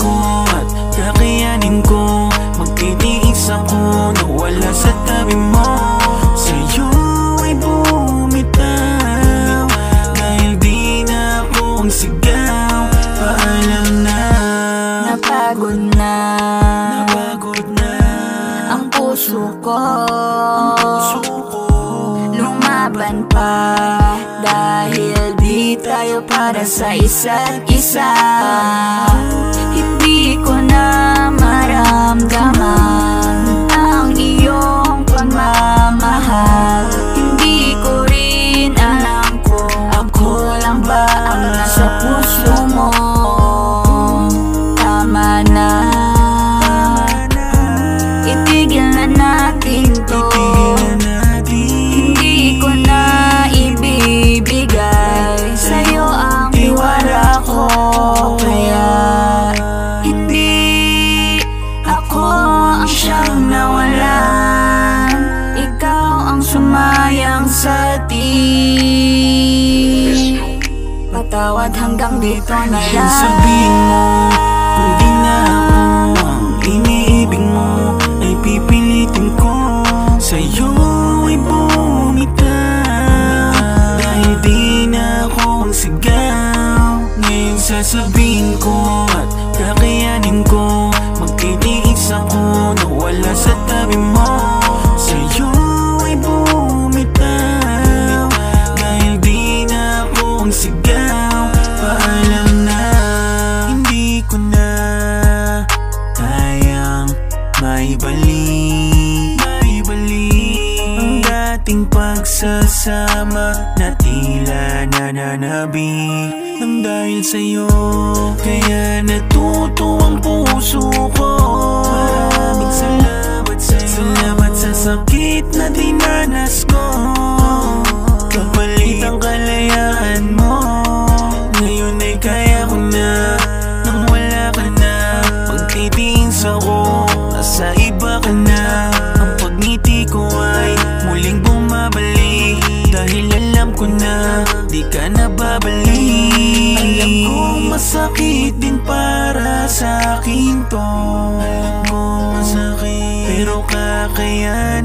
ko at kakayanin ko. Magtitiis ako na wala sa tabi mo. Sa'yo ay bumitaw dahil di na ako ang sigaw. Paalam na. Napagod na ang puso ko. Lumaban pa dahil di tayo para sa isa't isa. Hindi ko na maramdaman ang iyong pagmamahal. Hindi ko rin alam kung ako lang ba ang nasa puso mo. Tama na, itigil na natin to. Hindi ko na ibibigay sa'yo ang tiwala ko. Kaya hindi ako ang siyang nawalan, ikaw ang sumayang sa atin. Patawad hanggang dito na lang. Sabihin mo kung di na ako ang iniibig mo, ay pipilitin ko. Sa'yo ay bumitaw dahil di na ako ang sigaw. Ngayon sasabihin ko at kakayanin ko. Magtitiis ako na wala sa tabi mo. Sa'yo ay bumitaw dahil di na ako ang sigaw. Paalam na. Hindi ko na kayang maibalik ang dating pagsasama na tila nananabik. Nang dahil sa'yo kaya natuto ang puso ko. Maraming salamat sa'yo. Salamat sa sakit na dinanas ko. Kapalit ang kalayaan mo. Ngayon ay kaya ko na. Nang wala ka na, pagtitiis ako, nasa iba ka na. Ang pagngiti ko ay muling bumabalik dahil alam ko na di ka na babalik. Alam kong masakit din para sa akin to. Alam kong masakit, pero kakayanin